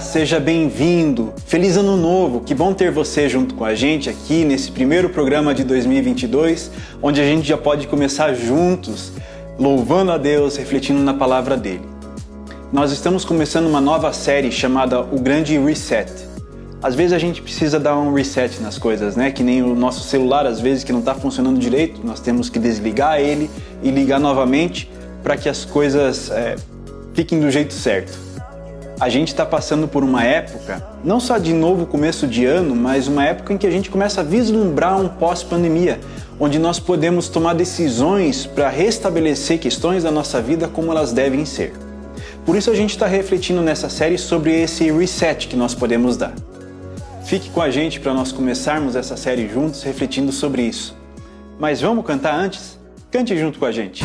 seja bem-vindo. Feliz Ano Novo, que bom ter você junto com a gente aqui nesse primeiro programa de 2022, onde a gente já pode começar juntos, louvando a Deus, refletindo na palavra dele. Nós estamos começando uma nova série chamada O Grande Reset. Às vezes a gente precisa dar um reset nas coisas, né? Que nem o nosso celular, às vezes, que não está funcionando direito, nós temos que desligar ele e ligar novamente para que as coisas fiquem do jeito certo. A gente está passando por uma época, não só de novo começo de ano, mas uma época em que a gente começa a vislumbrar um pós-pandemia, onde nós podemos tomar decisões para restabelecer questões da nossa vida como elas devem ser. Por isso a gente está refletindo nessa série sobre esse reset que nós podemos dar. Fique com a gente para nós começarmos essa série juntos refletindo sobre isso. Mas vamos cantar antes? Cante junto com a gente.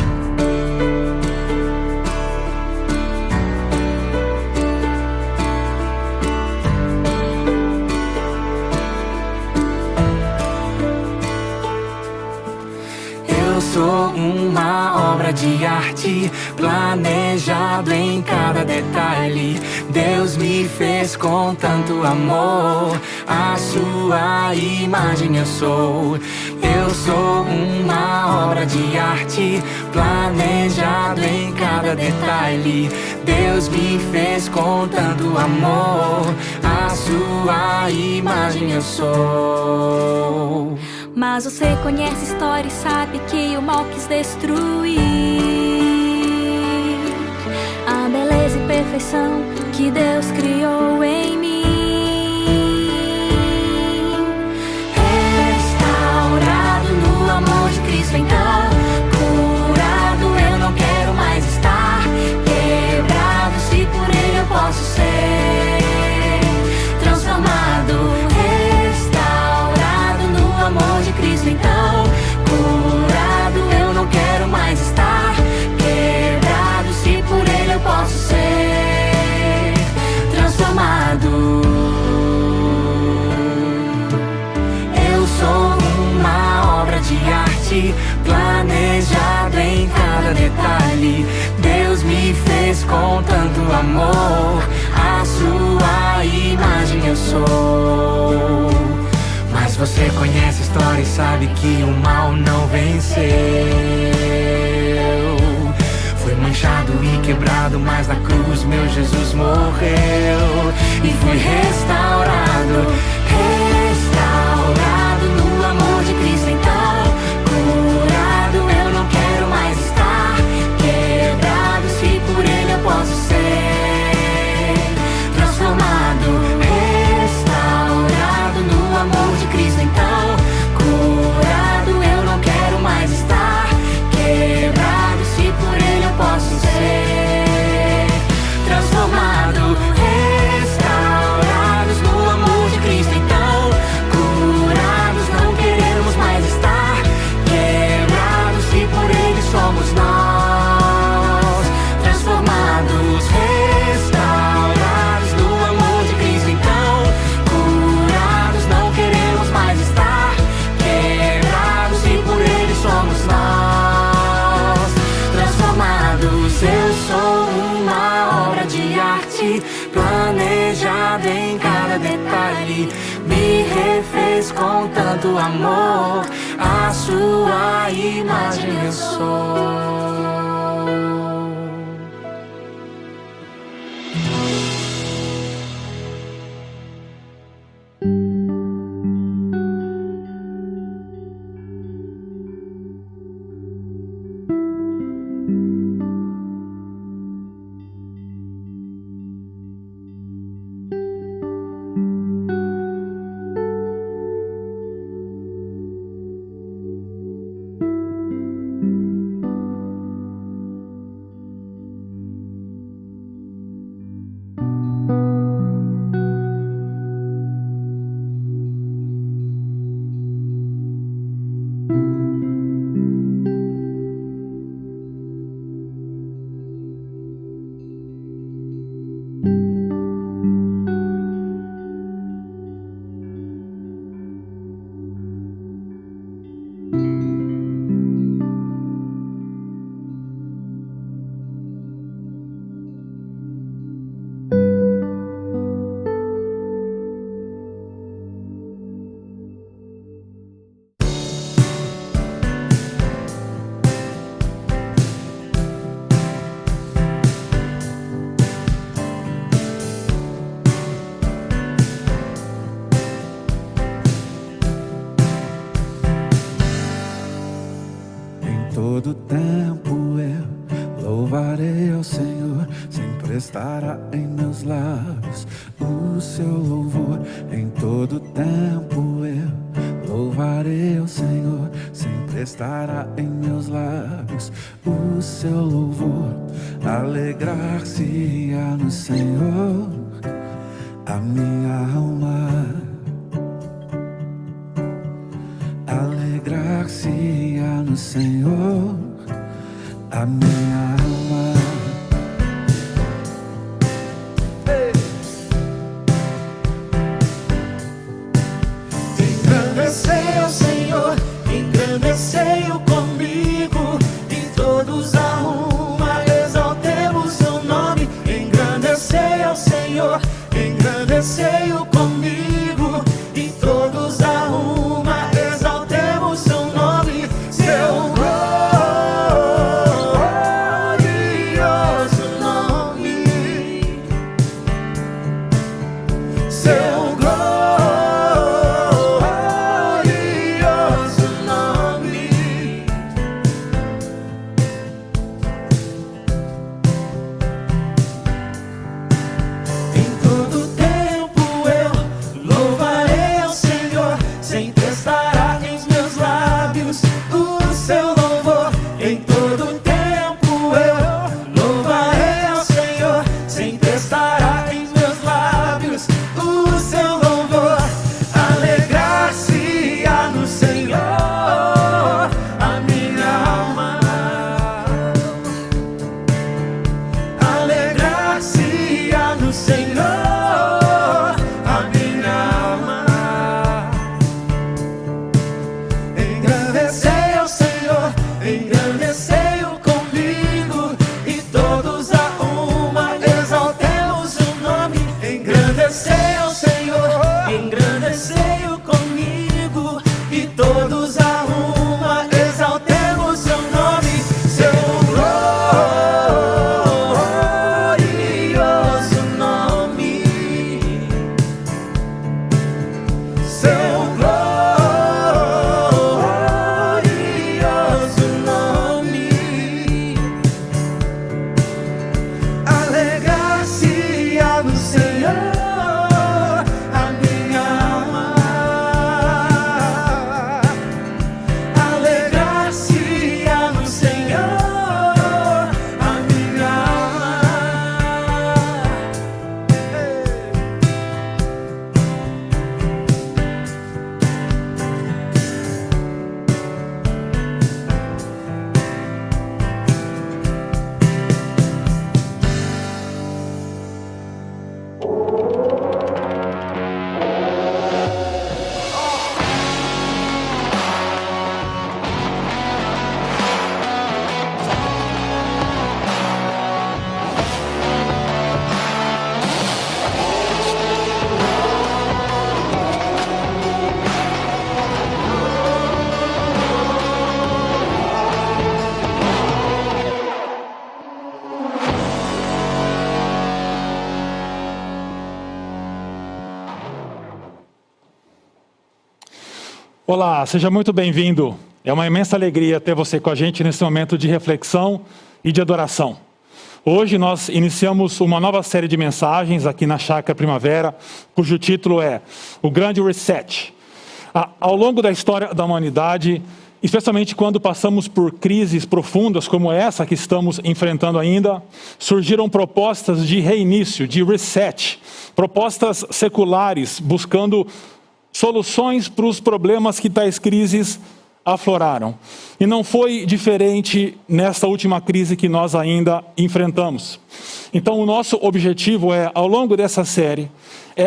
Sou uma obra de arte, planejado em cada detalhe. Deus me fez com tanto amor, a sua imagem eu sou. Eu sou uma obra de arte, planejado em cada detalhe. Deus me fez com tanto amor, a sua imagem eu sou. Mas você conhece a história e sabe que o mal quis destruir a beleza e perfeição que Deus criou em mim. Restaurado no amor de Cristo, então curado eu não quero mais estar. Quebrado se por Ele eu posso ser transformado. Amor de Cristo, então curado eu não quero mais estar. Quebrado se por Ele eu posso ser transformado. Eu sou uma obra de arte, planejado em cada detalhe. Deus me fez com tanto amor, a sua imagem eu sou. Mas você conhece a história e sabe que o mal não venceu. Foi manchado e quebrado, mas na cruz meu Jesus morreu. E fui restaurado, restaurado no amor de Cristo, então curado eu não quero mais estar. Quebrado se por Ele eu posso ser transformado. Amor de Cristo, então curado eu não quero mais estar. Quebrado se por Ele eu posso ser transformado. Restaurados no amor de Cristo, então curados não queremos mais estar. Quebrados se por Ele somos nós transformados. Restaurados no amor de Cristo, então curados não queremos mais estar. Quebrados e por Ele somos nós transformados. Eu sou uma obra de arte, planejada em cada detalhe. Me refez com tanto amor, a sua imagem eu sou. todo tempo eu louvarei ao Senhor, sempre estará em meus lábios o seu louvor. Em todo tempo eu louvarei ao Senhor, sempre estará em meus lábios o seu louvor. Alegrar-se-á no Senhor a minha alma, alegrar-se-á no Senhor a minha alma. Engrandecei ao Senhor, engrandecei-o comigo, e todos a uma exaltemos seu nome. Engrandecei ao Senhor, engrandecei-o comigo, e todos a uma exaltemos seu nome. Seu glorioso nome, seu glorioso nome. Em todo tempo eu louvarei ao Senhor, sempre estará em meus lábios o seu louvor. Em todo tempo eu louvarei ao Senhor, sempre estará em meus lábios o seu louvor. Alegrar-se-á no Senhor a minha alma, alegrar-se-á no Senhor a minha alma. Engrandecei ao Senhor, engrandecei-o comigo, e todos a uma exaltemos seu nome. Engrandecei ao Senhor, engrandecei-o comigo, e todos a uma exaltemos seu nome. Seu glorioso nome, seu glorioso nome. Alegrar-se-á no Senhor a minha alma, alegrar-se-á no Senhor a minha alma. Olá, seja muito bem-vindo. É uma imensa alegria ter você com a gente nesse momento de reflexão e de adoração. Hoje nós iniciamos uma nova série de mensagens aqui na Chácara Primavera, cujo título é O Grande Reset. Ao longo da história da humanidade, especialmente quando passamos por crises profundas como essa que estamos enfrentando ainda, surgiram propostas de reinício, de reset, propostas seculares buscando soluções para os problemas que tais crises afloraram. E não foi diferente nessa última crise que nós ainda enfrentamos. Então o nosso objetivo ao longo dessa série,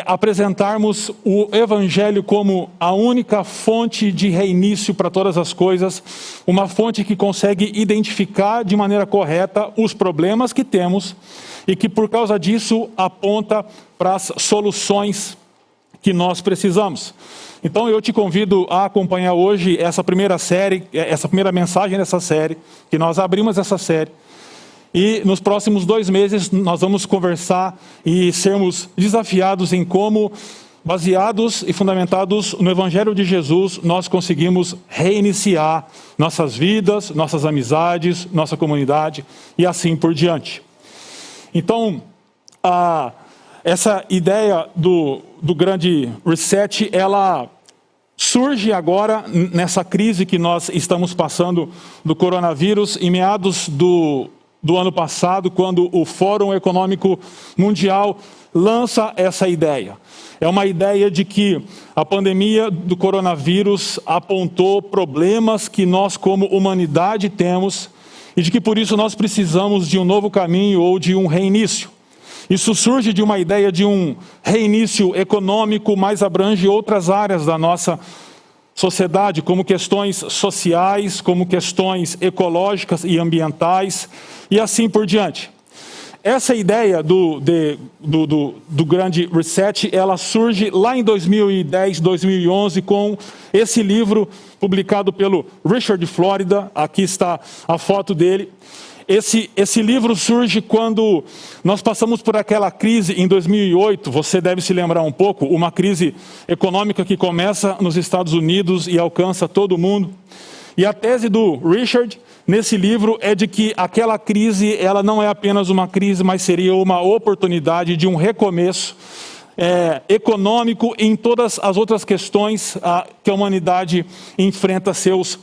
apresentarmos o Evangelho como a única fonte de reinício para todas as coisas, uma fonte que consegue identificar de maneira correta os problemas que temos e que por causa disso aponta para as soluções que nós precisamos. Então eu te convido a acompanhar hoje essa primeira mensagem dessa série, que nós abrimos essa série. E nos próximos 2 meses nós vamos conversar e sermos desafiados em como baseados e fundamentados no Evangelho de Jesus, nós conseguimos reiniciar nossas vidas, nossas amizades, nossa comunidade e assim por diante. Então, essa ideia do grande reset, ela surge agora nessa crise que nós estamos passando do coronavírus, em meados do ano passado, quando o Fórum Econômico Mundial lança essa ideia. É uma ideia de que a pandemia do coronavírus apontou problemas que nós como humanidade temos e de que por isso nós precisamos de um novo caminho ou de um reinício. Isso surge de uma ideia de um reinício econômico, mas abrange outras áreas da nossa sociedade, como questões sociais, como questões ecológicas e ambientais, e assim por diante. Essa ideia do grande reset, ela surge lá em 2010, 2011, com esse livro publicado pelo Richard Florida. Aqui está a foto dele. Esse livro surge quando nós passamos por aquela crise em 2008, você deve se lembrar um pouco, uma crise econômica que começa nos Estados Unidos e alcança todo mundo. E a tese do Richard, nesse livro, é de que aquela crise, ela não é apenas uma crise, mas seria uma oportunidade de um recomeço econômico em todas as outras questões que a humanidade enfrenta seus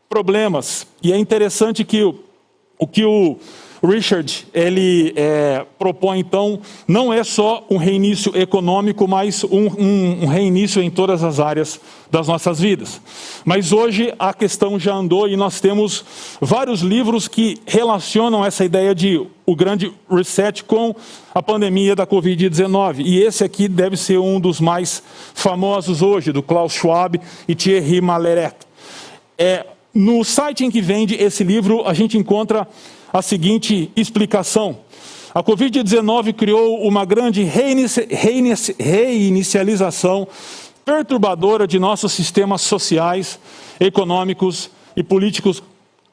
problemas. E é interessante que o que o Richard ele propõe, então, não é só um reinício econômico, mas um reinício em todas as áreas das nossas vidas. Mas hoje a questão já andou e nós temos vários livros que relacionam essa ideia de o grande reset com a pandemia da Covid-19. E esse aqui deve ser um dos mais famosos hoje, do Klaus Schwab e Thierry Malleret. No site em que vende esse livro, a gente encontra a seguinte explicação. A Covid-19 criou uma grande reinicialização perturbadora de nossos sistemas sociais, econômicos e políticos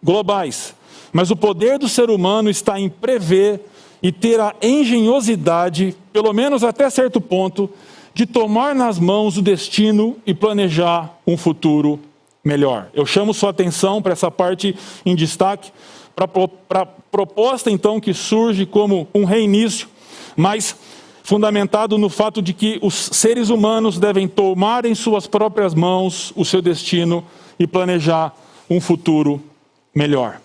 globais. Mas o poder do ser humano está em prever e ter a engenhosidade, pelo menos até certo ponto, de tomar nas mãos o destino e planejar um futuro melhor. Eu chamo sua atenção para essa parte em destaque, para a proposta então que surge como um reinício, mas fundamentado no fato de que os seres humanos devem tomar em suas próprias mãos o seu destino e planejar um futuro melhor.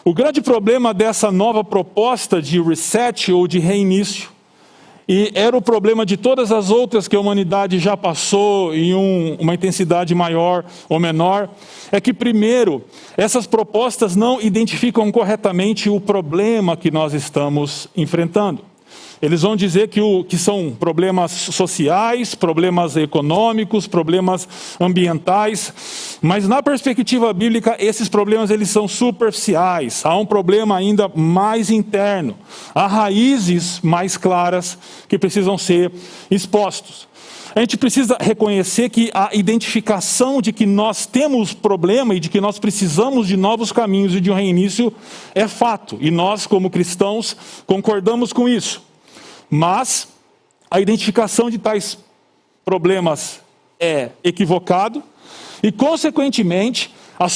O grande problema dessa nova proposta de reset ou de reinício, e era o problema de todas as outras que a humanidade já passou em uma intensidade maior ou menor, é que, primeiro, essas propostas não identificam corretamente o problema que nós estamos enfrentando. Eles vão dizer que são problemas sociais, problemas econômicos, problemas ambientais, mas na perspectiva bíblica esses problemas eles são superficiais. Há um problema ainda mais interno, há raízes mais claras que precisam ser expostos. A gente precisa reconhecer que a identificação de que nós temos problema e de que nós precisamos de novos caminhos e de um reinício é fato, e nós como cristãos concordamos com isso. Mas a identificação de tais problemas é equivocado e, consequentemente, as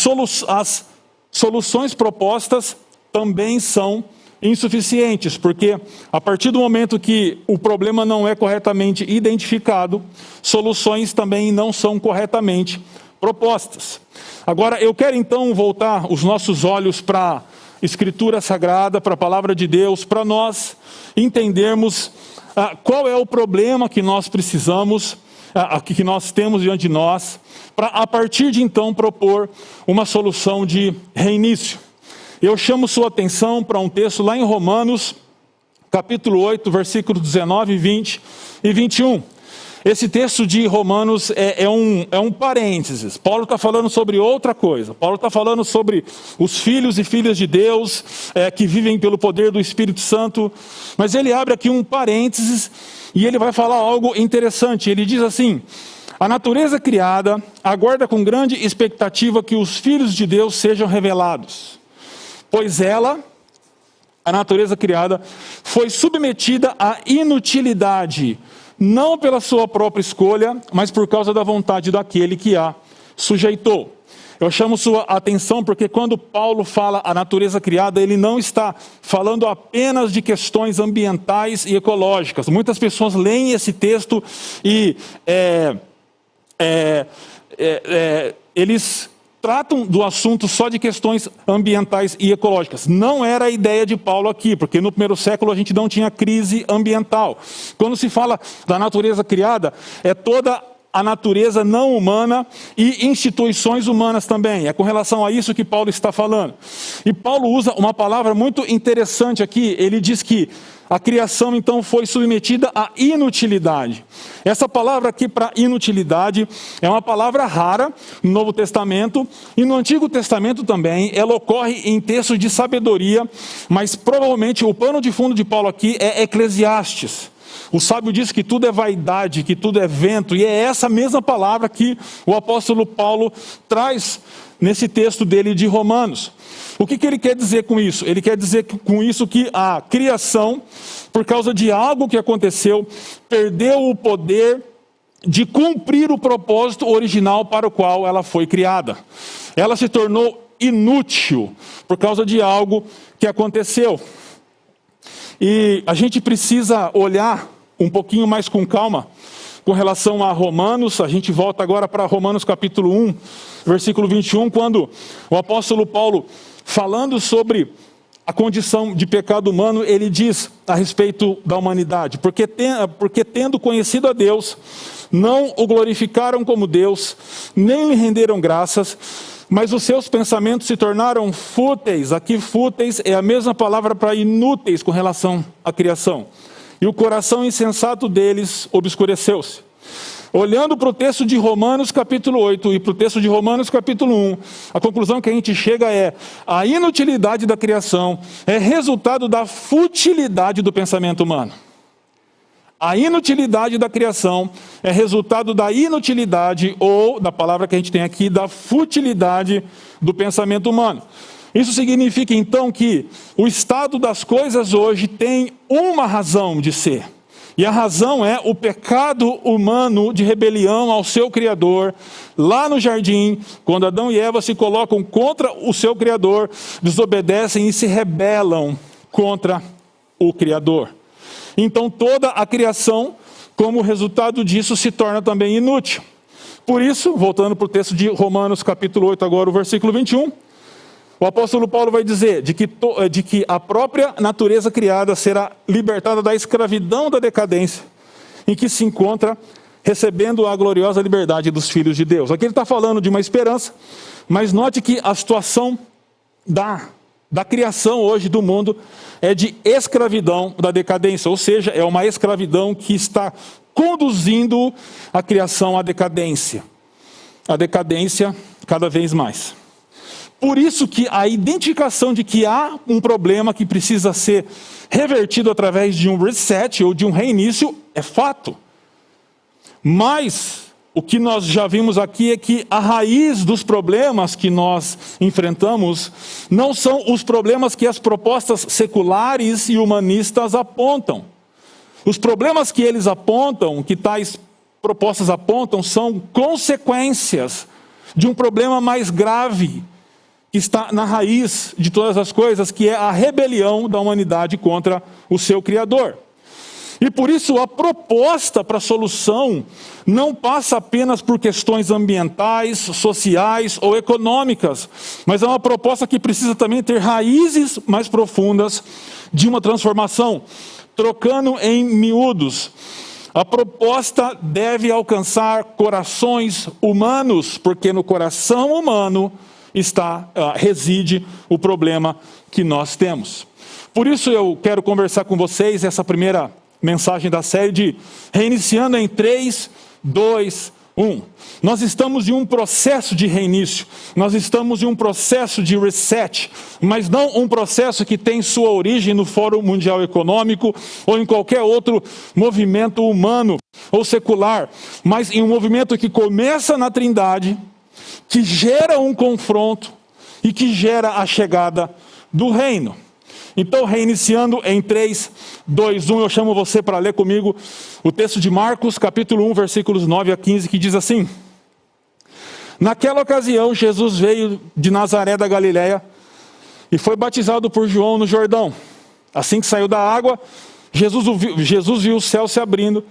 soluções propostas também são insuficientes, porque a partir do momento que o problema não é corretamente identificado, soluções também não são corretamente propostas. Agora, eu quero então voltar os nossos olhos para a Escritura Sagrada, para a Palavra de Deus, para nós entendermos qual é o problema que nós precisamos, que nós temos diante de nós, para a partir de então propor uma solução de reinício. Eu chamo sua atenção para um texto lá em Romanos, capítulo 8, versículos 19, 20 e 21. Esse texto de Romanos é um parênteses. Paulo está falando sobre outra coisa. Paulo está falando sobre os filhos e filhas de Deus que vivem pelo poder do Espírito Santo. Mas ele abre aqui um parênteses e ele vai falar algo interessante. Ele diz assim: a natureza criada aguarda com grande expectativa que os filhos de Deus sejam revelados. Pois ela, a natureza criada, foi submetida à inutilidade não pela sua própria escolha, mas por causa da vontade daquele que a sujeitou. Eu chamo sua atenção porque quando Paulo fala a natureza criada, ele não está falando apenas de questões ambientais e ecológicas. Muitas pessoas leem esse texto e eles tratam do assunto só de questões ambientais e ecológicas. Não era a ideia de Paulo aqui, porque no primeiro século a gente não tinha crise ambiental. Quando se fala da natureza criada, é toda a natureza não humana e instituições humanas também. É com relação a isso que Paulo está falando. E Paulo usa uma palavra muito interessante aqui. Ele diz que a criação então foi submetida à inutilidade. Essa palavra aqui para inutilidade é uma palavra rara no Novo Testamento e no Antigo Testamento também. Ela ocorre em textos de sabedoria, mas provavelmente o pano de fundo de Paulo aqui é Eclesiastes. O sábio diz que tudo é vaidade, que tudo é vento, e é essa mesma palavra que o apóstolo Paulo traz nesse texto dele de Romanos. O que ele quer dizer com isso? Ele quer dizer com isso que a criação, por causa de algo que aconteceu, perdeu o poder de cumprir o propósito original para o qual ela foi criada. Ela se tornou inútil por causa de algo que aconteceu. E a gente precisa olhar um pouquinho mais com calma com relação a Romanos. A gente volta agora para Romanos capítulo 1, versículo 21, quando o apóstolo Paulo, falando sobre a condição de pecado humano, ele diz a respeito da humanidade: porque tendo conhecido a Deus, não o glorificaram como Deus, nem lhe renderam graças, mas os seus pensamentos se tornaram fúteis. Aqui fúteis é a mesma palavra para inúteis com relação à criação. E o coração insensato deles obscureceu-se. Olhando para o texto de Romanos capítulo 8 e para o texto de Romanos capítulo 1, a conclusão que a gente chega é: a inutilidade da criação é resultado da futilidade do pensamento humano. A inutilidade da criação é resultado da inutilidade, ou, da palavra que a gente tem aqui, da futilidade do pensamento humano. Isso significa então que o estado das coisas hoje tem uma razão de ser. E a razão é o pecado humano de rebelião ao seu Criador. Lá no jardim, quando Adão e Eva se colocam contra o seu Criador, desobedecem e se rebelam contra o Criador. Então toda a criação, como resultado disso, se torna também inútil. Por isso, voltando para o texto de Romanos capítulo 8, agora o versículo 21, o apóstolo Paulo vai dizer de que a própria natureza criada será libertada da escravidão da decadência em que se encontra, recebendo a gloriosa liberdade dos filhos de Deus. Aqui ele está falando de uma esperança, mas note que a situação da criação hoje do mundo é de escravidão da decadência, ou seja, é uma escravidão que está conduzindo a criação à decadência. A decadência cada vez mais. Por isso que a identificação de que há um problema que precisa ser revertido através de um reset ou de um reinício é fato. Mas o que nós já vimos aqui é que a raiz dos problemas que nós enfrentamos não são os problemas que as propostas seculares e humanistas apontam. Os problemas que eles apontam, que tais propostas apontam, são consequências de um problema mais grave, que está na raiz de todas as coisas, que é a rebelião da humanidade contra o seu Criador. E por isso a proposta para a solução não passa apenas por questões ambientais, sociais ou econômicas, mas é uma proposta que precisa também ter raízes mais profundas de uma transformação. Trocando em miúdos, a proposta deve alcançar corações humanos, porque no coração humano reside o problema que nós temos. Por isso eu quero conversar com vocês essa primeira mensagem da série de Reiniciando em 3, 2, 1. Nós estamos em um processo de reinício, nós estamos em um processo de reset, mas não um processo que tem sua origem no Fórum Mundial Econômico ou em qualquer outro movimento humano ou secular, mas em um movimento que começa na Trindade, que gera um confronto e que gera a chegada do reino. Então, reiniciando em 3, 2, 1, eu chamo você para ler comigo o texto de Marcos, capítulo 1, versículos 9 a 15, que diz assim: Naquela ocasião, Jesus veio de Nazaré da Galileia e foi batizado por João no Jordão. Assim que saiu da água, Jesus viu o céu se abrindo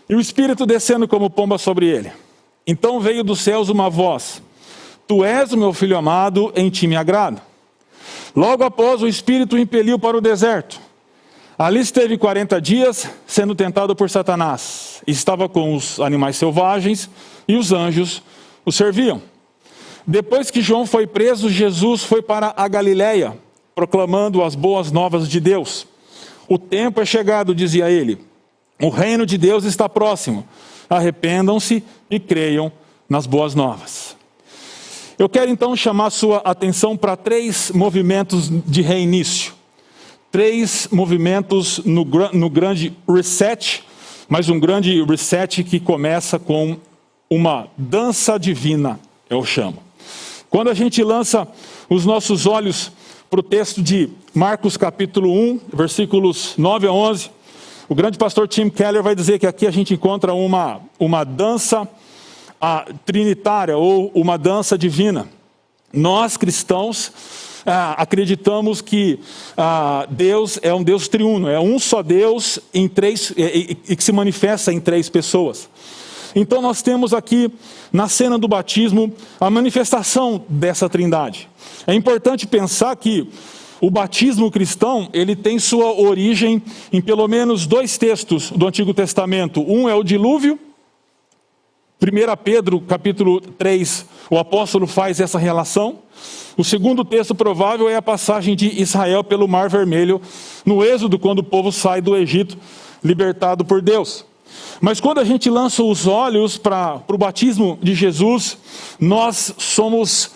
e o Espírito descendo como pomba sobre ele. Então veio dos céus uma voz: Tu és o meu filho amado, em ti me agrado. Logo após, o Espírito o impeliu para o deserto. Ali esteve 40 dias, sendo tentado por Satanás. Estava com os animais selvagens e os anjos o serviam. Depois que João foi preso, Jesus foi para a Galileia, proclamando as boas novas de Deus. O tempo é chegado, dizia ele. O reino de Deus está próximo. Arrependam-se e creiam nas boas novas. Eu quero então chamar sua atenção para 3 movimentos de reinício. 3 movimentos no grande reset, mas um grande reset que começa com uma dança divina, eu chamo. Quando a gente lança os nossos olhos para o texto de Marcos capítulo 1, versículos 9 a 11, o grande pastor Tim Keller vai dizer que aqui a gente encontra uma dança trinitária ou uma dança divina. Nós cristãos acreditamos que Deus é um Deus triuno, é um só Deus e que se manifesta em 3 pessoas. Então nós temos aqui na cena do batismo a manifestação dessa trindade. É importante pensar que o batismo cristão, ele tem sua origem em pelo menos 2 textos do Antigo Testamento. Um é o dilúvio. 1 Pedro, capítulo 3, o apóstolo faz essa relação. O segundo texto provável é a passagem de Israel pelo Mar Vermelho, no Êxodo, quando o povo sai do Egito, libertado por Deus. Mas quando a gente lança os olhos para o batismo de Jesus, nós somos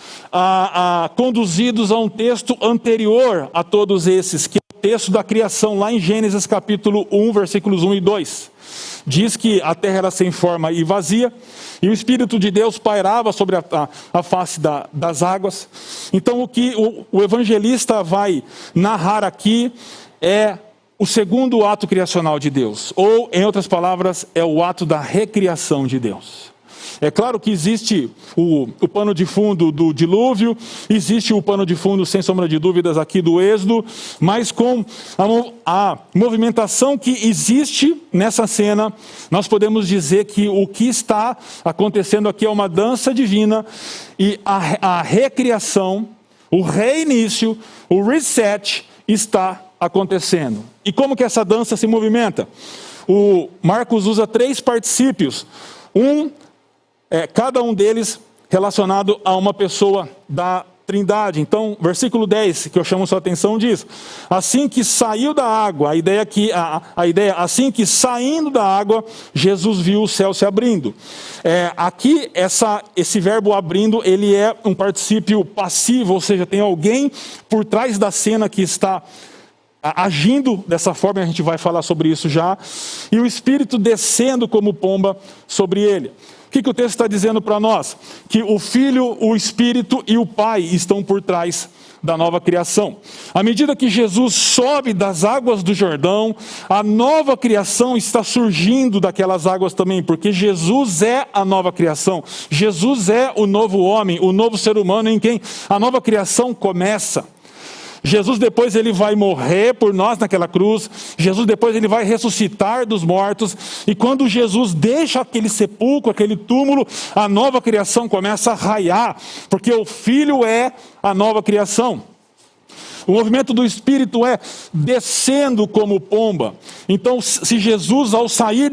conduzidos a um texto anterior a todos esses, que é o texto da criação, lá em Gênesis capítulo 1, versículos 1 e 2. Diz que a terra era sem forma e vazia, e o Espírito de Deus pairava sobre a face das águas. Então o que o evangelista vai narrar aqui é o segundo ato criacional de Deus, ou, em outras palavras, é o ato da recriação de Deus. É claro que existe o pano de fundo do dilúvio, existe o pano de fundo, sem sombra de dúvidas, aqui do Êxodo, mas com a movimentação que existe nessa cena, nós podemos dizer que o que está acontecendo aqui é uma dança divina, e a recriação, o reinício, o reset está acontecendo. E como que essa dança se movimenta? O Marcos usa 3 particípios, cada um deles relacionado a uma pessoa da Trindade. Então, versículo 10, que eu chamo sua atenção, diz: assim que saiu da água, a ideia assim que saindo da água, Jesus viu o céu se abrindo. Aqui, esse verbo abrindo, ele é um particípio passivo, ou seja, tem alguém por trás da cena que está agindo dessa forma, a gente vai falar sobre isso já, e o Espírito descendo como pomba sobre ele. O que o texto está dizendo para nós? Que o Filho, o Espírito e o Pai estão por trás da nova criação. À medida que Jesus sobe das águas do Jordão, a nova criação está surgindo daquelas águas também, porque Jesus é a nova criação. Jesus é o novo homem, o novo ser humano em quem a nova criação começa. Jesus depois ele vai morrer por nós naquela cruz, Jesus depois ele vai ressuscitar dos mortos, e quando Jesus deixa aquele sepulcro, aquele túmulo, a nova criação começa a raiar, porque o Filho é a nova criação. O movimento do Espírito é descendo como pomba. Então, se Jesus, ao sair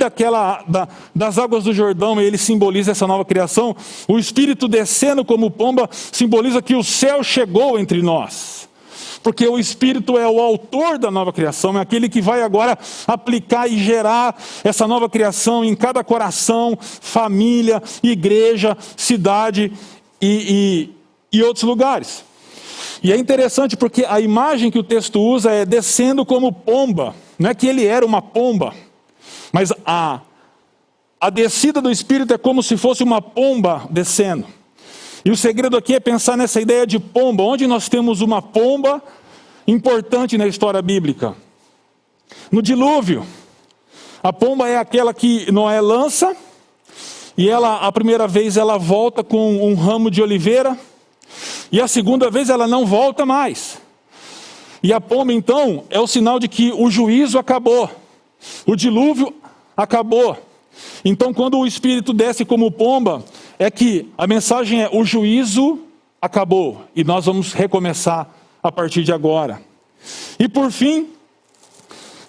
das águas do Jordão, ele simboliza essa nova criação, o Espírito descendo como pomba simboliza que o céu chegou entre nós. Porque o Espírito é o autor da nova criação, é aquele que vai agora aplicar e gerar essa nova criação em cada coração, família, igreja, cidade e outros lugares. E é interessante porque a imagem que o texto usa é descendo como pomba. Não é que ele era uma pomba, mas a descida do Espírito é como se fosse uma pomba descendo. E o segredo aqui é pensar nessa ideia de pomba. Onde nós temos uma pomba, importante na história bíblica. No dilúvio, a pomba é aquela que Noé lança, e ela, a primeira vez ela volta com um ramo de oliveira, e a segunda vez ela não volta mais. E a pomba então é o sinal de que o juízo acabou, o dilúvio acabou. Então quando o Espírito desce como pomba, é que a mensagem é: o juízo acabou, e nós vamos recomeçar a partir de agora. E por fim,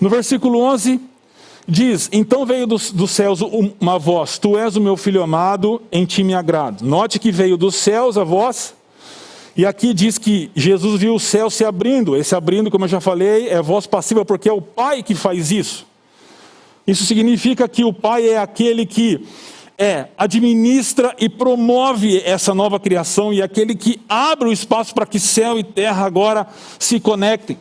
no versículo 11, diz: então veio dos céus uma voz: tu és o meu filho amado, em ti me agrado. Note que veio dos céus a voz, e aqui diz que Jesus viu o céu se abrindo. Esse abrindo, como eu já falei, é voz passiva, porque é o Pai que faz isso. Isso significa que o Pai é aquele que administra e promove essa nova criação, e aquele que abre o espaço para que céu e terra agora se conectem.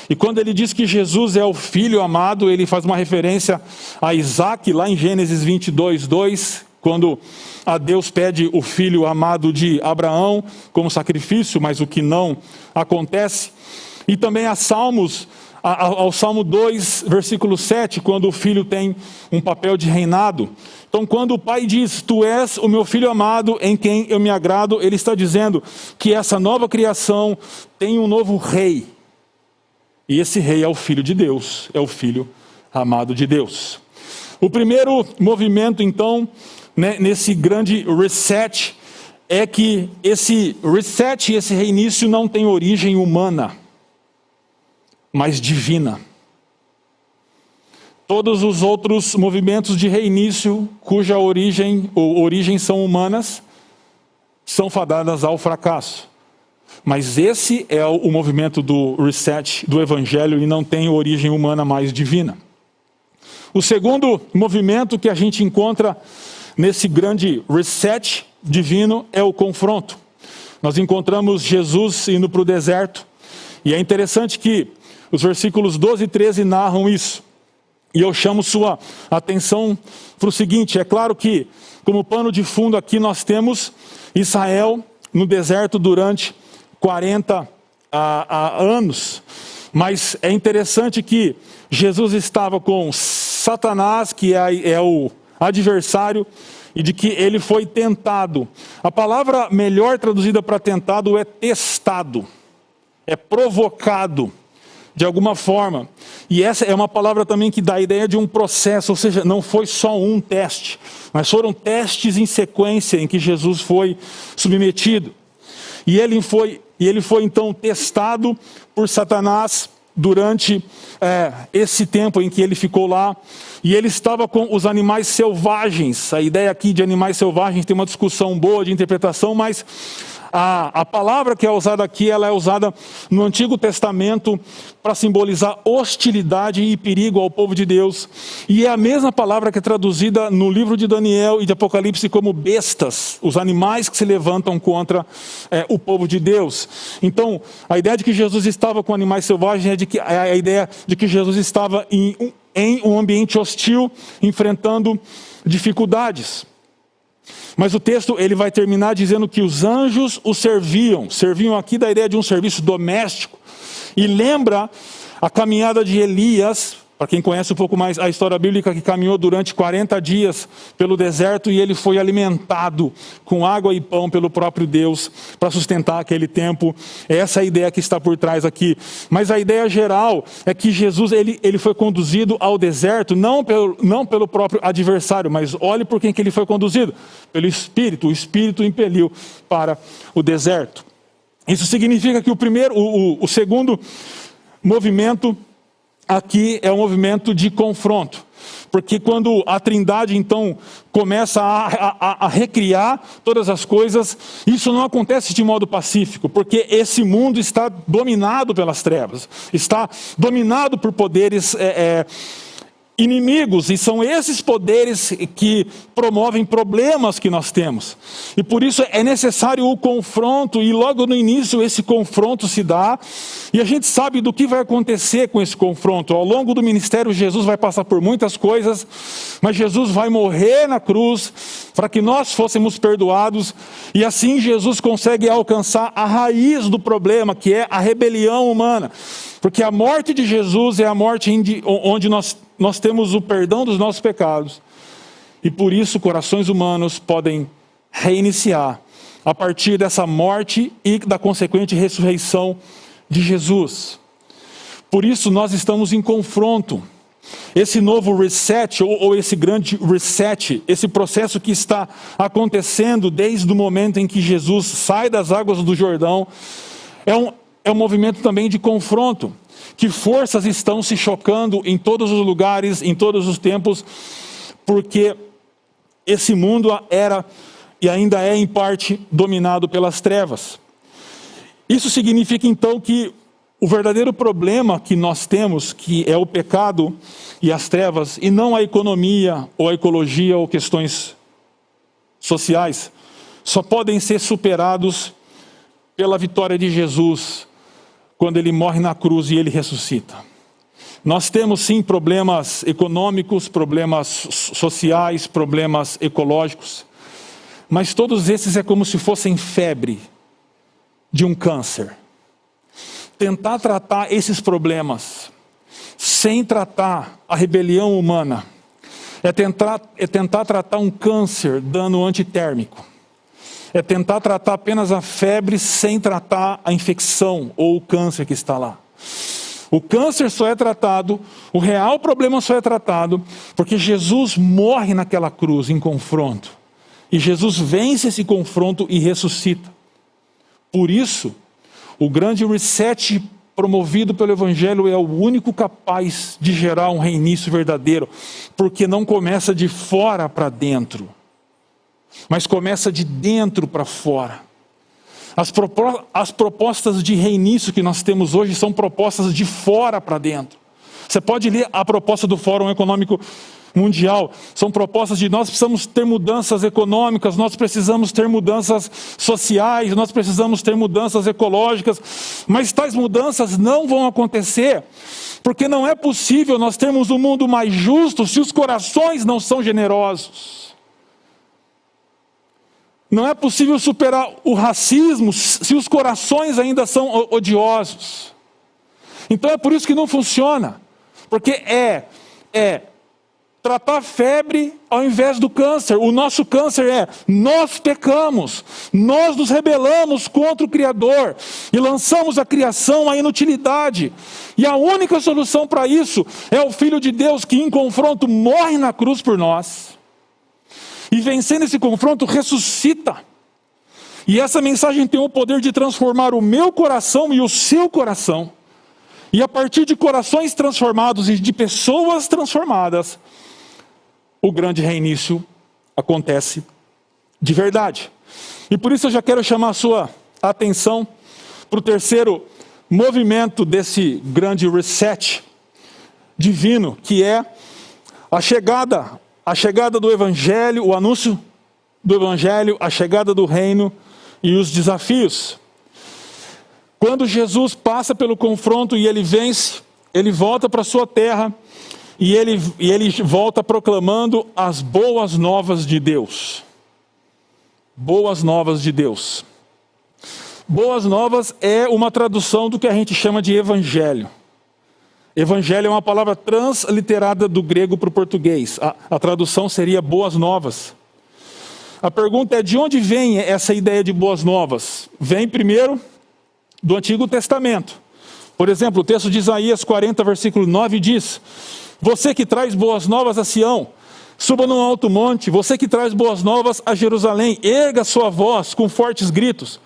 E quando ele diz que Jesus é o Filho amado, ele faz uma referência a Isaac, lá em Gênesis 22:2, quando a Deus pede o filho amado de Abraão como sacrifício, mas o que não acontece. E também a Salmos, ao Salmo 2, versículo 7, quando o filho tem um papel de reinado. Então quando o pai diz: tu és o meu filho amado, em quem eu me agrado, ele está dizendo que essa nova criação tem um novo rei. E esse rei é o Filho de Deus, é o Filho amado de Deus. O primeiro movimento, então, nesse grande reset, é que esse reset, esse reinício não tem origem humana, mas divina. Todos os outros movimentos de reinício, cuja origem ou origens são humanas, são fadadas ao fracasso. Mas esse é o movimento do reset do Evangelho, e não tem origem humana, mais divina. O segundo movimento que a gente encontra nesse grande reset divino é o confronto. Nós encontramos Jesus indo para o deserto, e é interessante que os versículos 12 e 13 narram isso. E eu chamo sua atenção para o seguinte: é claro que, como pano de fundo aqui, nós temos Israel no deserto durante 40 anos. Mas é interessante que Jesus estava com Satanás, que é o adversário, e de que ele foi tentado. A palavra melhor traduzida para tentado é testado, é provocado de alguma forma. E essa é uma palavra também que dá a ideia de um processo, ou seja, não foi só um teste, mas foram testes em sequência em que Jesus foi submetido. E ele foi então testado por Satanás durante esse tempo em que ele ficou lá. E ele estava com os animais selvagens. A ideia aqui de animais selvagens tem uma discussão boa de interpretação, mas a palavra que é usada aqui, ela é usada no Antigo Testamento para simbolizar hostilidade e perigo ao povo de Deus. E é a mesma palavra que é traduzida no livro de Daniel e de Apocalipse como bestas, os animais que se levantam contra o povo de Deus. Então, a ideia de que Jesus estava com animais selvagens é a ideia de que Jesus estava em um ambiente hostil, enfrentando dificuldades. Mas o texto ele vai terminar dizendo que os anjos o serviam aqui da ideia de um serviço doméstico, e lembra a caminhada de Elias, para quem conhece um pouco mais a história bíblica, que caminhou durante 40 dias pelo deserto, e ele foi alimentado com água e pão pelo próprio Deus para sustentar aquele tempo. Essa é a ideia que está por trás aqui. Mas a ideia geral é que Jesus ele foi conduzido ao deserto não pelo próprio adversário, mas olhe por quem que ele foi conduzido: pelo Espírito. O Espírito o impeliu para o deserto. Isso significa que o segundo movimento aqui é um movimento de confronto, porque quando a Trindade então começa a recriar todas as coisas, isso não acontece de modo pacífico, porque esse mundo está dominado pelas trevas, está dominado por poderes inimigos, e são esses poderes que promovem problemas que nós temos. E por isso é necessário o confronto, e logo no início esse confronto se dá, e a gente sabe do que vai acontecer com esse confronto. Ao longo do ministério, Jesus vai passar por muitas coisas, mas Jesus vai morrer na cruz para que nós fôssemos perdoados, e assim Jesus consegue alcançar a raiz do problema, que é a rebelião humana. Porque a morte de Jesus é a morte onde nós temos o perdão dos nossos pecados. E por isso corações humanos podem reiniciar a partir dessa morte e da consequente ressurreição de Jesus. Por isso nós estamos em confronto. Esse novo reset, ou esse grande reset, esse processo que está acontecendo desde o momento em que Jesus sai das águas do Jordão, é um movimento também de confronto, que forças estão se chocando em todos os lugares, em todos os tempos, porque esse mundo era e ainda é em parte dominado pelas trevas. Isso significa então que o verdadeiro problema que nós temos, que é o pecado e as trevas, e não a economia ou a ecologia ou questões sociais, só podem ser superados pela vitória de Jesus, quando ele morre na cruz e ele ressuscita. Nós temos sim problemas econômicos, problemas sociais, problemas ecológicos, mas todos esses é como se fossem febre de um câncer. Tentar tratar esses problemas sem tratar a rebelião humana é tentar tratar um câncer dando antitérmico. É tentar tratar apenas a febre sem tratar a infecção ou o câncer que está lá. O câncer só é tratado, o real problema só é tratado porque Jesus morre naquela cruz em confronto. E Jesus vence esse confronto e ressuscita. Por isso, o grande reset promovido pelo Evangelho é o único capaz de gerar um reinício verdadeiro, porque não começa de fora para dentro, mas começa de dentro para fora. As propostas de reinício que nós temos hoje são propostas de fora para dentro. Você pode ler a proposta do Fórum Econômico Mundial. São propostas de nós precisamos ter mudanças econômicas, nós precisamos ter mudanças sociais, nós precisamos ter mudanças ecológicas. Mas tais mudanças não vão acontecer, porque não é possível nós termos um mundo mais justo se os corações não são generosos. Não é possível superar o racismo se os corações ainda são odiosos. Então é por isso que não funciona. Porque é tratar a febre ao invés do câncer. O nosso câncer é, nós pecamos, nós nos rebelamos contra o Criador e lançamos a criação à inutilidade. E a única solução para isso é o Filho de Deus que em confronto morre na cruz por nós. E vencendo esse confronto, ressuscita. E essa mensagem tem o poder de transformar o meu coração e o seu coração. E a partir de corações transformados e de pessoas transformadas, o grande reinício acontece de verdade. E por isso eu já quero chamar a sua atenção para o terceiro movimento desse grande reset divino, que é a chegada do Evangelho, o anúncio do Evangelho, a chegada do reino e os desafios. Quando Jesus passa pelo confronto e ele vence, ele volta para a sua terra e ele volta proclamando as boas novas de Deus. Boas novas de Deus. Boas novas é uma tradução do que a gente chama de evangelho. Evangelho é uma palavra transliterada do grego para o português. A tradução seria boas novas. A pergunta é: de onde vem essa ideia de boas novas? Vem primeiro do Antigo Testamento. Por exemplo, o texto de Isaías 40, versículo 9 diz: você que traz boas novas a Sião, suba num alto monte. Você que traz boas novas a Jerusalém, erga sua voz com fortes gritos.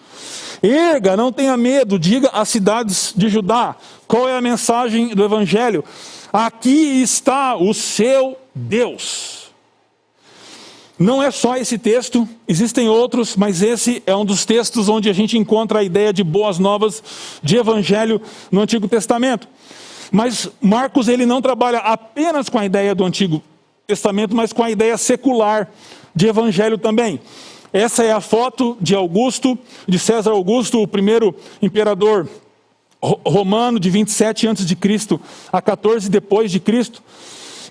Erga, não tenha medo, diga às cidades de Judá. Qual é a mensagem do Evangelho? Aqui está o seu Deus. Não é só esse texto, existem outros, mas esse é um dos textos onde a gente encontra a ideia de boas novas, de Evangelho no Antigo Testamento. Mas Marcos ele não trabalha apenas com a ideia do Antigo Testamento, mas com a ideia secular de evangelho também. Essa é a foto de Augusto, de César Augusto, o primeiro imperador romano de 27 a.C. a 14 depois de Cristo.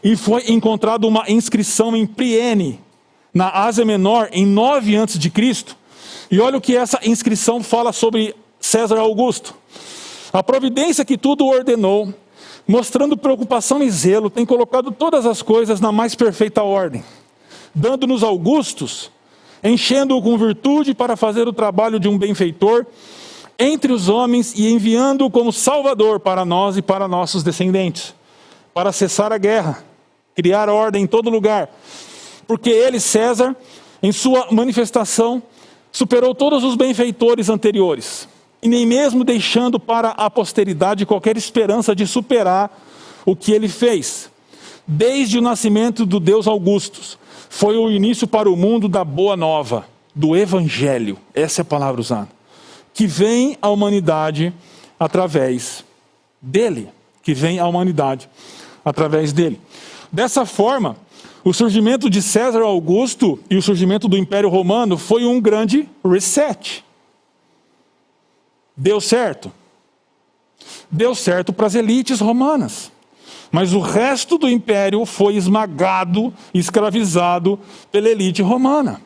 E foi encontrada uma inscrição em Priene, na Ásia Menor, em 9 a.C. E olha o que essa inscrição fala sobre César Augusto. A providência que tudo ordenou, mostrando preocupação e zelo, tem colocado todas as coisas na mais perfeita ordem, dando-nos Augustos, enchendo-o com virtude para fazer o trabalho de um benfeitor entre os homens e enviando-o como salvador para nós e para nossos descendentes, para cessar a guerra, criar ordem em todo lugar, porque ele, César, em sua manifestação, superou todos os benfeitores anteriores, e nem mesmo deixando para a posteridade qualquer esperança de superar o que ele fez. Desde o nascimento do Deus Augustus, foi o início para o mundo da boa nova, do evangelho, essa é a palavra usada, que vem à humanidade através dele, Dessa forma, o surgimento de César Augusto e o surgimento do Império Romano foi um grande reset. Deu certo? Deu certo para as elites romanas. Mas o resto do império foi esmagado, escravizado pela elite romana.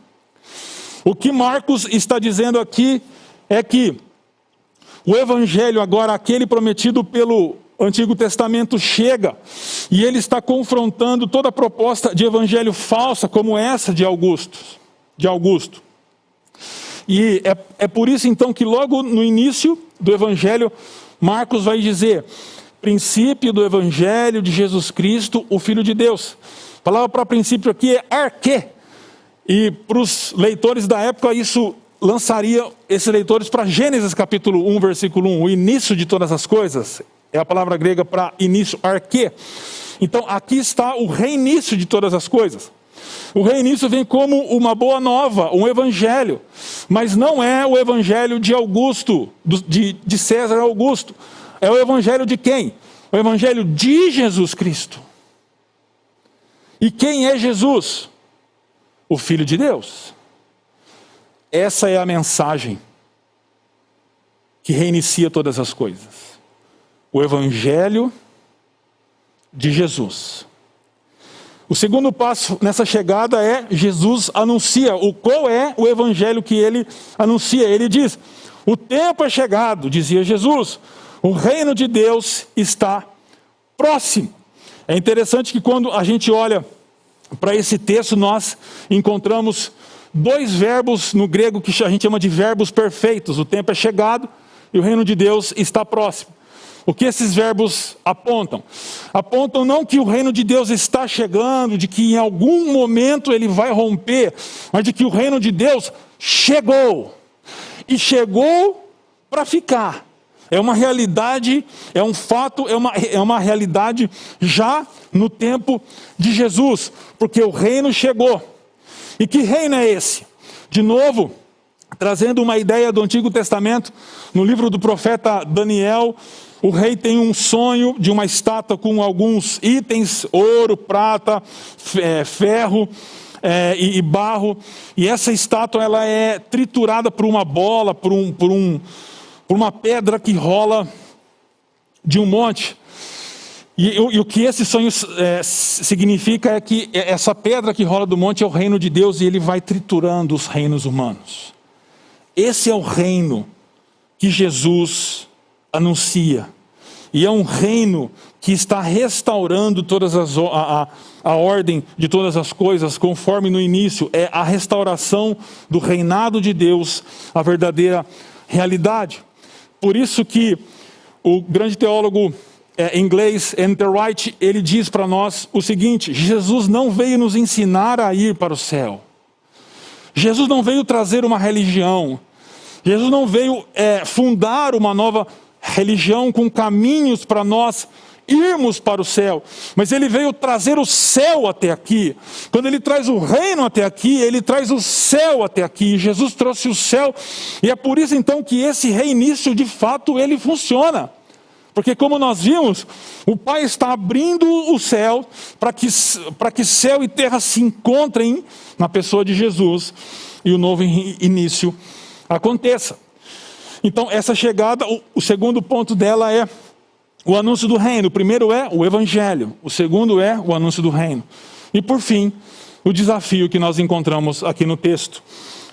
O que Marcos está dizendo aqui é que o evangelho, agora aquele prometido pelo Antigo Testamento, chega e ele está confrontando toda a proposta de evangelho falsa como essa de Augusto. E é por isso então que logo no início do evangelho, Marcos vai dizer: princípio do evangelho de Jesus Cristo, o Filho de Deus. A palavra para princípio aqui é arquê. E para os leitores da época, isso lançaria esses leitores para Gênesis capítulo 1, versículo 1, o início de todas as coisas. É a palavra grega para início, arquê. Então aqui está o reinício de todas as coisas. O reinício vem como uma boa nova, um evangelho. Mas não é o evangelho de Augusto, de César Augusto. É o evangelho de quem? O evangelho de Jesus Cristo. E quem é Jesus? O Filho de Deus. Essa é a mensagem que reinicia todas as coisas. O evangelho de Jesus. O segundo passo nessa chegada é Jesus anuncia. Qual é o evangelho que ele anuncia? Ele diz: o tempo é chegado, dizia Jesus. O reino de Deus está próximo. É interessante que quando a gente olha para esse texto, nós encontramos dois verbos no grego que a gente chama de verbos perfeitos. O tempo é chegado e o reino de Deus está próximo. O que esses verbos apontam? Apontam não que o reino de Deus está chegando, de que em algum momento ele vai romper, mas de que o reino de Deus chegou. E chegou para ficar. É uma realidade, é um fato, é uma realidade já no tempo de Jesus, porque o reino chegou. E que reino é esse? De novo, trazendo uma ideia do Antigo Testamento, no livro do profeta Daniel, o rei tem um sonho de uma estátua com alguns itens, ouro, prata, ferro e barro, e essa estátua ela é triturada por uma bola, por uma pedra que rola de um monte. E o que esse sonho significa é que essa pedra que rola do monte é o reino de Deus e ele vai triturando os reinos humanos. Esse é o reino que Jesus anuncia. E é um reino que está restaurando a ordem de todas as coisas, conforme no início. É a restauração do reinado de Deus, a verdadeira realidade. Por isso que o grande teólogo inglês, N.T. Wright, ele diz para nós o seguinte: Jesus não veio nos ensinar a ir para o céu. Jesus não veio trazer uma religião. Jesus não veio fundar uma nova religião com caminhos para nós irmos para o céu. Mas ele veio trazer o céu até aqui. Quando ele traz o reino até aqui, ele traz o céu até aqui. Jesus trouxe o céu. E é por isso então que esse reinício de fato ele funciona. Porque como nós vimos, o Pai está abrindo o céu para que céu e terra se encontrem na pessoa de Jesus e o novo início aconteça. Então essa chegada, o segundo ponto dela é o anúncio do reino. O primeiro é o evangelho, o segundo é o anúncio do reino. E por fim, o desafio que nós encontramos aqui no texto.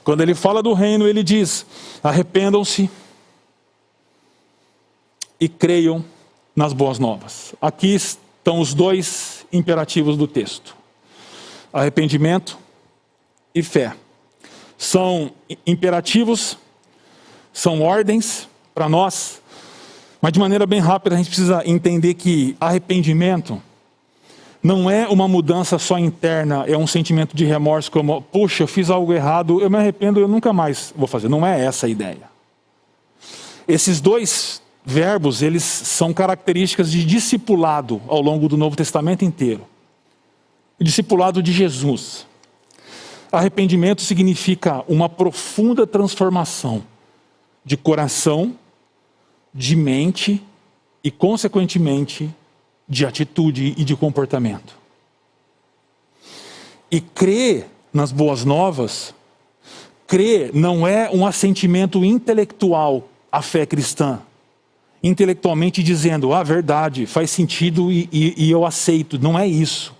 Quando ele fala do reino, ele diz: arrependam-se e creiam nas boas novas. Aqui estão os dois imperativos do texto: arrependimento e fé. São imperativos, são ordens para nós, mas de maneira bem rápida a gente precisa entender que arrependimento não é uma mudança só interna, é um sentimento de remorso como, puxa, eu fiz algo errado, eu me arrependo, eu nunca mais vou fazer. Não é essa a ideia. Esses dois verbos, eles são características de discipulado ao longo do Novo Testamento inteiro. O discipulado de Jesus. Arrependimento significa uma profunda transformação de coração, de mente e, consequentemente, de atitude e de comportamento. E crer nas boas novas, crer não é um assentimento intelectual à fé cristã. Intelectualmente dizendo, verdade, faz sentido e eu aceito. Não é isso.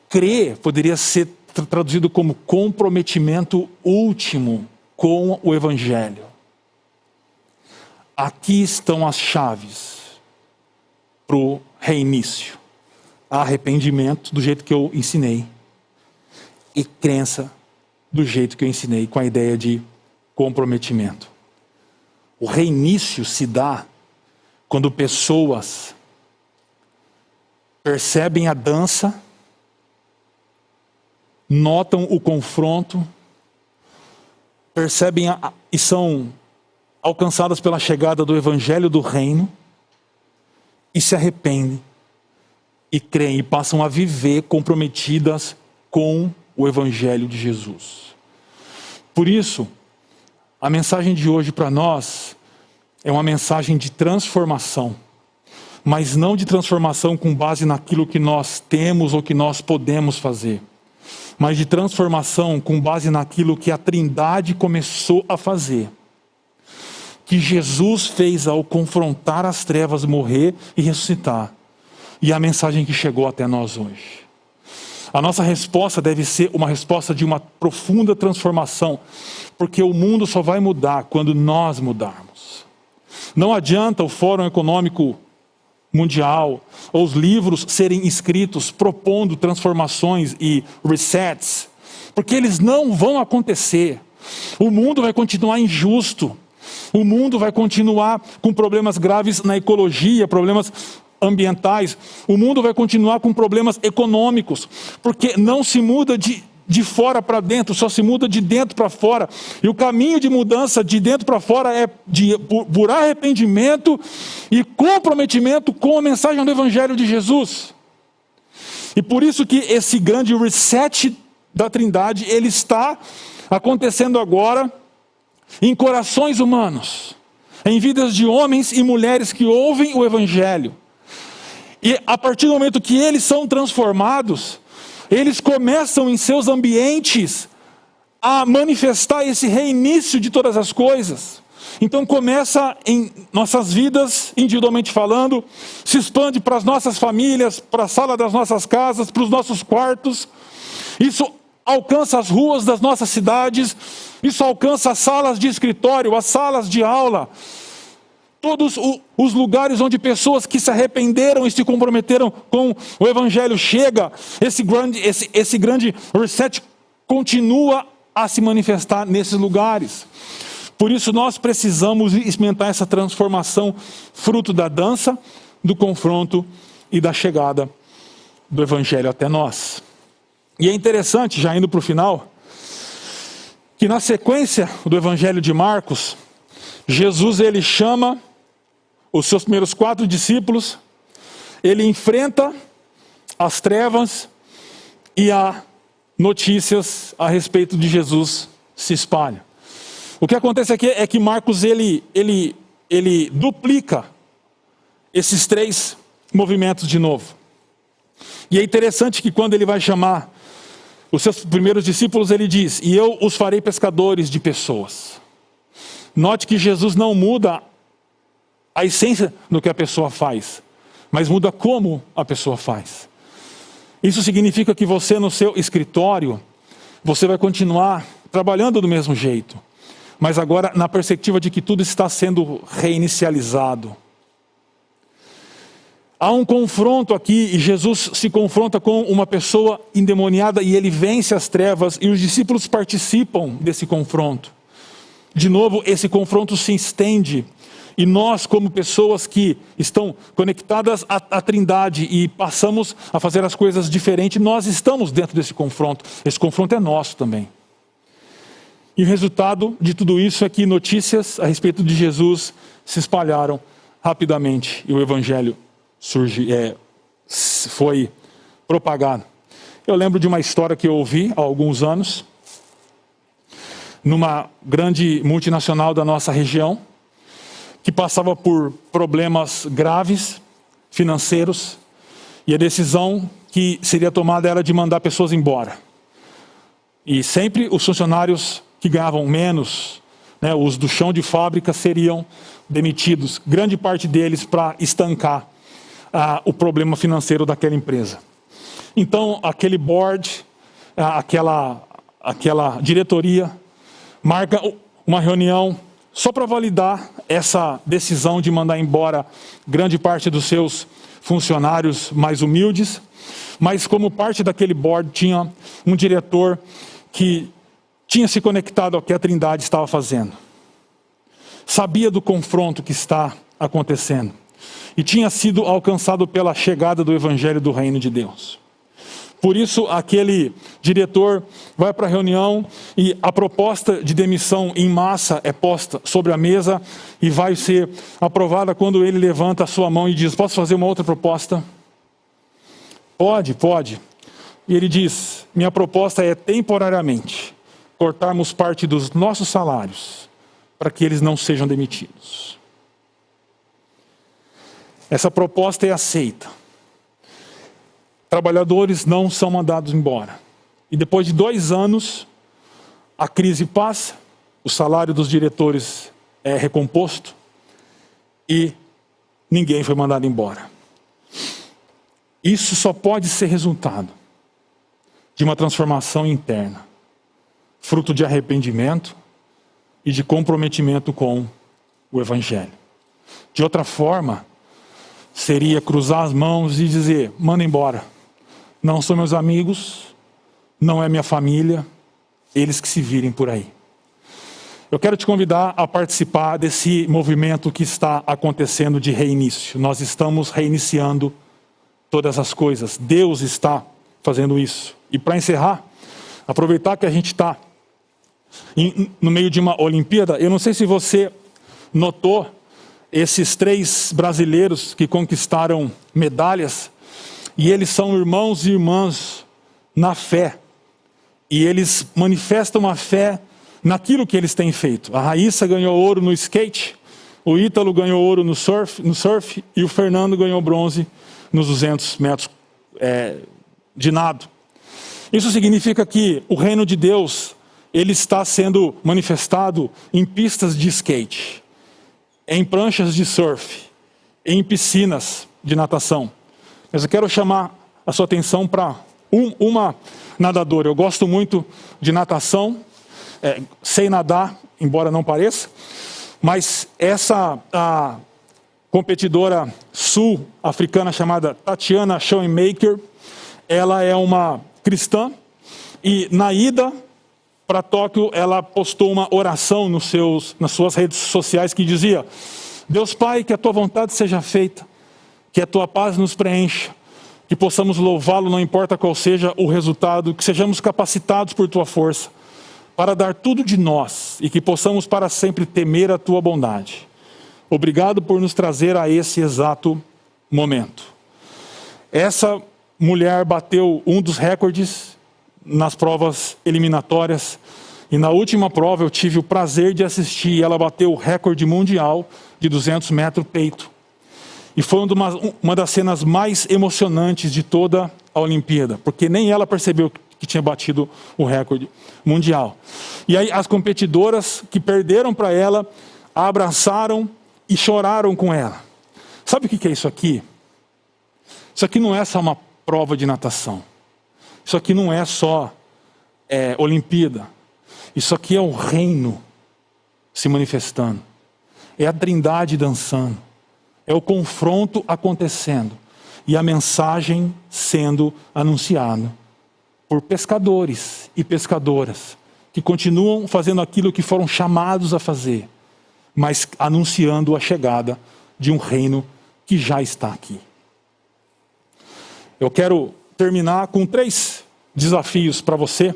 Crer poderia ser traduzido como comprometimento último com o evangelho. Aqui estão as chaves para o reinício: arrependimento do jeito que eu ensinei e crença do jeito que eu ensinei, com a ideia de comprometimento. O reinício se dá quando pessoas percebem a dança, notam o confronto, percebem e são alcançadas pela chegada do evangelho do reino, e se arrependem, e creem, e passam a viver comprometidas com o evangelho de Jesus. Por isso, a mensagem de hoje para nós é uma mensagem de transformação, mas não de transformação com base naquilo que nós temos ou que nós podemos fazer, mas de transformação com base naquilo que a Trindade começou a fazer, que Jesus fez ao confrontar as trevas, morrer e ressuscitar, e a mensagem que chegou até nós hoje. A nossa resposta deve ser uma resposta de uma profunda transformação, porque o mundo só vai mudar quando nós mudarmos. Não adianta o Fórum Econômico Mundial ou os livros serem escritos propondo transformações e resets, porque eles não vão acontecer. O mundo vai continuar injusto. O mundo vai continuar com problemas graves na ecologia, problemas ambientais. O mundo vai continuar com problemas econômicos, porque não se muda de fora para dentro, só se muda de dentro para fora. E o caminho de mudança de dentro para fora é por arrependimento e comprometimento com a mensagem do Evangelho de Jesus. E por isso que esse grande reset da Trindade, ele está acontecendo agora em corações humanos, em vidas de homens e mulheres que ouvem o Evangelho. E a partir do momento que eles são transformados, eles começam em seus ambientes a manifestar esse reinício de todas as coisas. Então começa em nossas vidas, individualmente falando, se expande para as nossas famílias, para a sala das nossas casas, para os nossos quartos. Isso alcança as ruas das nossas cidades, isso alcança as salas de escritório, as salas de aula, todos os lugares onde pessoas que se arrependeram e se comprometeram com o Evangelho chega. Esse grande reset continua a se manifestar nesses lugares. Por isso nós precisamos experimentar essa transformação, fruto da dança, do confronto e da chegada do Evangelho até nós. E é interessante, já indo para o final, que na sequência do Evangelho de Marcos, Jesus ele chama os seus primeiros 4 discípulos, ele enfrenta as trevas e há notícias a respeito de Jesus se espalham. O que acontece aqui é que Marcos ele duplica esses 3 movimentos de novo. E é interessante que quando ele vai chamar os seus primeiros discípulos, ele diz: e eu os farei pescadores de pessoas. Note que Jesus não muda a essência do que a pessoa faz, mas muda como a pessoa faz. Isso significa que você, no seu escritório, você vai continuar trabalhando do mesmo jeito, mas agora na perspectiva de que tudo está sendo reinicializado. Há um confronto aqui, e Jesus se confronta com uma pessoa endemoniada e ele vence as trevas, e os discípulos participam desse confronto. De novo, esse confronto se estende, e nós, como pessoas que estão conectadas à Trindade e passamos a fazer as coisas diferentes, nós estamos dentro desse confronto. Esse confronto é nosso também. E o resultado de tudo isso é que notícias a respeito de Jesus se espalharam rapidamente, e o Evangelho foi propagado. Eu lembro de uma história que eu ouvi há alguns anos, numa grande multinacional da nossa região, que passava por problemas graves, financeiros, e a decisão que seria tomada era de mandar pessoas embora. E sempre os funcionários que ganhavam menos, os do chão de fábrica, seriam demitidos, grande parte deles para estancar o problema financeiro daquela empresa. Então, aquele board, aquela diretoria, marca uma reunião só para validar essa decisão de mandar embora grande parte dos seus funcionários mais humildes, mas como parte daquele board tinha um diretor que tinha se conectado ao que a Trindade estava fazendo. Sabia do confronto que está acontecendo. E tinha sido alcançado pela chegada do Evangelho do Reino de Deus. Por isso, aquele diretor vai para a reunião e a proposta de demissão em massa é posta sobre a mesa e vai ser aprovada quando ele levanta a sua mão e diz: posso fazer uma outra proposta? Pode. E ele diz: minha proposta é temporariamente cortarmos parte dos nossos salários para que eles não sejam demitidos. Essa proposta é aceita. Trabalhadores não são mandados embora. E depois de 2 anos, a crise passa, o salário dos diretores é recomposto e ninguém foi mandado embora. Isso só pode ser resultado de uma transformação interna, fruto de arrependimento e de comprometimento com o Evangelho. De outra forma, seria cruzar as mãos e dizer: manda embora. Não são meus amigos, não é minha família, eles que se virem por aí. Eu quero te convidar a participar desse movimento que está acontecendo de reinício. Nós estamos reiniciando todas as coisas. Deus está fazendo isso. E para encerrar, aproveitar que a gente está no meio de uma Olimpíada, eu não sei se você notou esses 3 brasileiros que conquistaram medalhas, e eles são irmãos e irmãs na fé. E eles manifestam a fé naquilo que eles têm feito. A Raíssa ganhou ouro no skate, o Ítalo ganhou ouro no surf e o Fernando ganhou bronze nos 200 metros de nado. Isso significa que o reino de Deus, ele está sendo manifestado em pistas de skate, em pranchas de surf, em piscinas de natação. Mas eu quero chamar a sua atenção para uma nadadora. Eu gosto muito de natação, sei nadar, embora não pareça, mas a competidora sul-africana chamada Tatiana Schoenmaker, ela é uma cristã, e na ida para Tóquio ela postou uma oração nas suas redes sociais que dizia: Deus Pai, que a tua vontade seja feita, que a tua paz nos preencha, que possamos louvá-lo não importa qual seja o resultado, que sejamos capacitados por tua força para dar tudo de nós e que possamos para sempre temer a tua bondade. Obrigado por nos trazer a esse exato momento. Essa mulher bateu um dos recordes nas provas eliminatórias, e na última prova eu tive o prazer de assistir, e ela bateu o recorde mundial de 200 metros peito. E foi uma das cenas mais emocionantes de toda a Olimpíada, porque nem ela percebeu que tinha batido o recorde mundial. E aí as competidoras que perderam para ela, a abraçaram e choraram com ela. Sabe o que é isso aqui? Isso aqui não é só uma prova de natação. Isso aqui não é só Olimpíada. Isso aqui é o reino se manifestando. É a Trindade dançando. É o confronto acontecendo. E a mensagem sendo anunciada por pescadores e pescadoras que continuam fazendo aquilo que foram chamados a fazer, mas anunciando a chegada de um reino que já está aqui. Eu quero terminar com 3 desafios para você.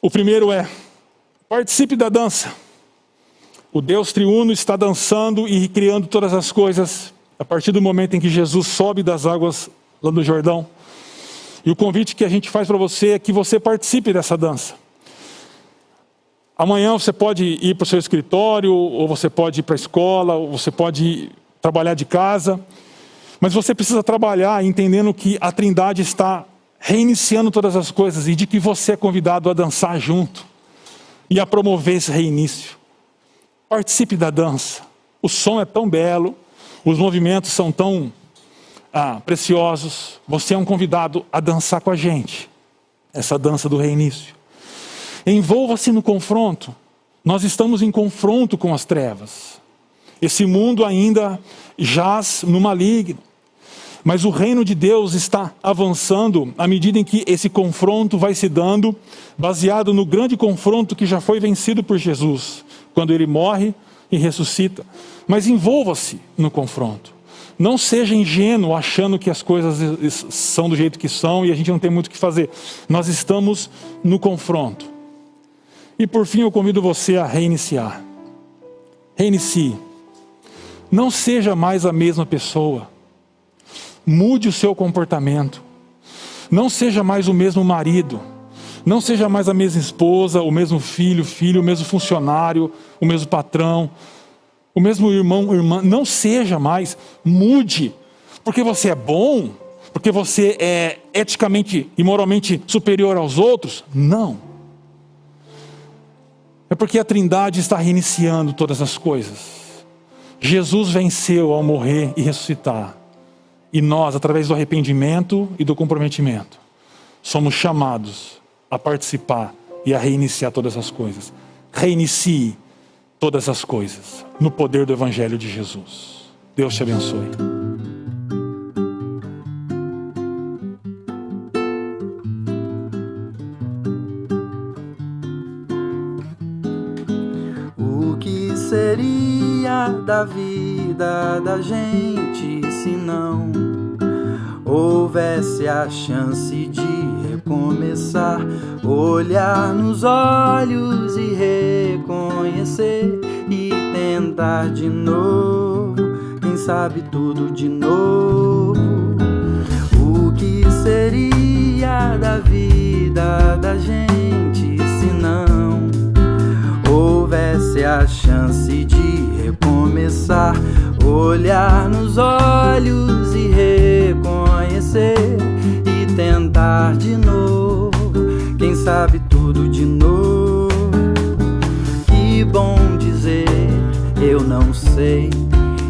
O primeiro é: participe da dança. O Deus triuno está dançando e criando todas as coisas a partir do momento em que Jesus sobe das águas lá do Jordão. E o convite que a gente faz para você é que você participe dessa dança. Amanhã você pode ir para o seu escritório, ou você pode ir para a escola, ou você pode trabalhar de casa. Mas você precisa trabalhar entendendo que a Trindade está reiniciando todas as coisas e de que você é convidado a dançar junto e a promover esse reinício. Participe da dança. O som é tão belo, os movimentos são tão preciosos. Você é um convidado a dançar com a gente, essa dança do reinício. Envolva-se no confronto. Nós estamos em confronto com as trevas. Esse mundo ainda jaz no maligno, mas o reino de Deus está avançando à medida em que esse confronto vai se dando, baseado no grande confronto que já foi vencido por Jesus, quando ele morre e ressuscita. Mas envolva-se no confronto. Não seja ingênuo achando que as coisas são do jeito que são e a gente não tem muito o que fazer. Nós estamos no confronto. E por fim eu convido você a reiniciar. Reinicie. Não seja mais a mesma pessoa. Mude o seu comportamento. Não seja mais o mesmo marido. Não seja mais a mesma esposa, o mesmo filho, o mesmo funcionário, o mesmo patrão, o mesmo irmão, irmã. Não seja mais. Mude. Porque você é bom? Porque você é eticamente e moralmente superior aos outros? Não. É porque a Trindade está reiniciando todas as coisas. Jesus venceu ao morrer e ressuscitar. E nós, através do arrependimento e do comprometimento, somos chamados a participar e a reiniciar todas as coisas. Reinicie todas as coisas no poder do Evangelho de Jesus. Deus te abençoe. O que seria da vida da gente se não houvesse a chance de recomeçar, olhar nos olhos e reconhecer e tentar de novo, quem sabe tudo de novo. O que seria da vida da gente se não houvesse a chance de recomeçar, olhar nos olhos e reconhecer e tentar de novo, quem sabe tudo de novo. Que bom dizer eu não sei,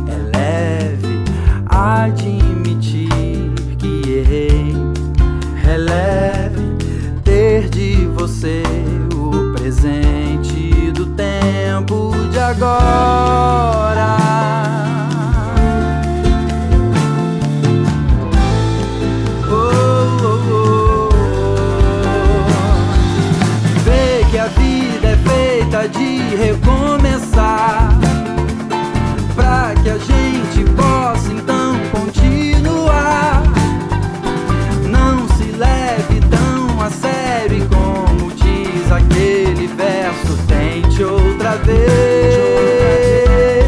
é leve admitir que errei, é leve ter de você o presente do tempo de agora. De recomeçar, pra que a gente possa então continuar. Não se leve tão a sério e como diz aquele verso, tente outra vez.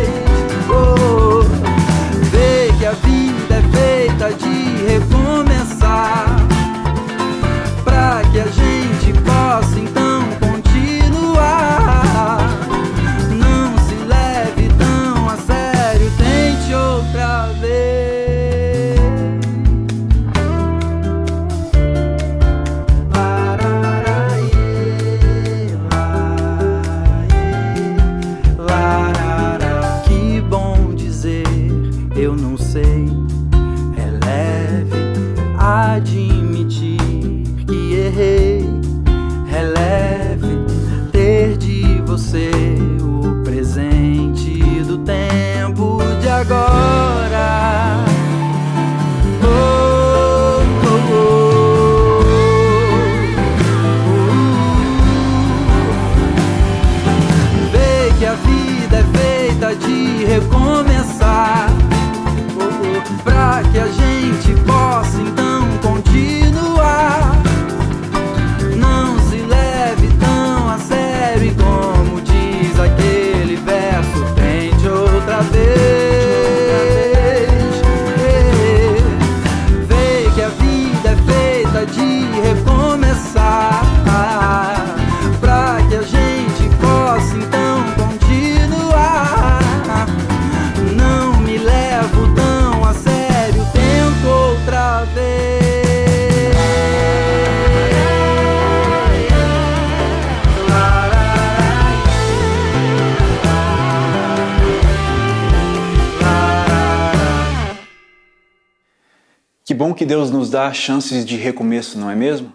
Que bom que Deus nos dá chances de recomeço, não é mesmo?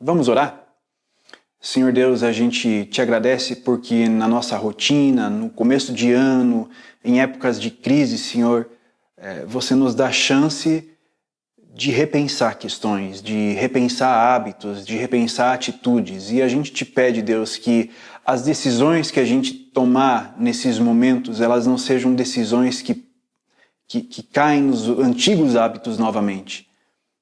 Vamos orar? Senhor Deus, a gente te agradece porque na nossa rotina, no começo de ano, em épocas de crise, Senhor, você nos dá chance de repensar questões, de repensar hábitos, de repensar atitudes. E a gente te pede, Deus, que as decisões que a gente tomar nesses momentos, elas não sejam decisões que caem nos antigos hábitos novamente.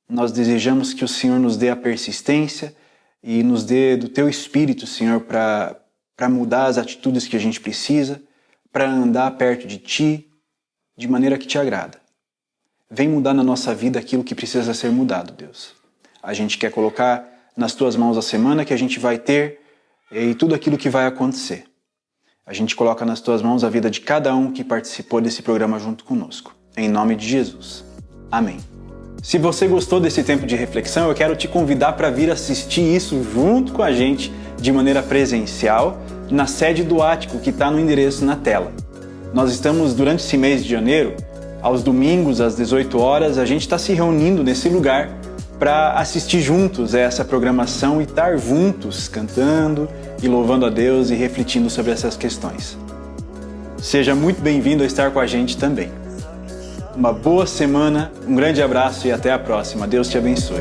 Nós desejamos que o Senhor nos dê a persistência e nos dê do Teu Espírito, Senhor, para mudar as atitudes que a gente precisa, para andar perto de Ti, de maneira que Te agrada. Vem mudar na nossa vida aquilo que precisa ser mudado, Deus. A gente quer colocar nas Tuas mãos a semana que a gente vai ter e tudo aquilo que vai acontecer. A gente coloca nas Tuas mãos a vida de cada um que participou desse programa junto conosco. Em nome de Jesus. Amém. Se você gostou desse tempo de reflexão, eu quero te convidar para vir assistir isso junto com a gente de maneira presencial na sede do Ático, que está no endereço na tela. Nós estamos, durante esse mês de janeiro, aos domingos, às 18 horas, a gente está se reunindo nesse lugar para assistir juntos a essa programação e estar juntos cantando e louvando a Deus e refletindo sobre essas questões. Seja muito bem-vindo a estar com a gente também. Uma boa semana, um grande abraço e até a próxima. Deus te abençoe.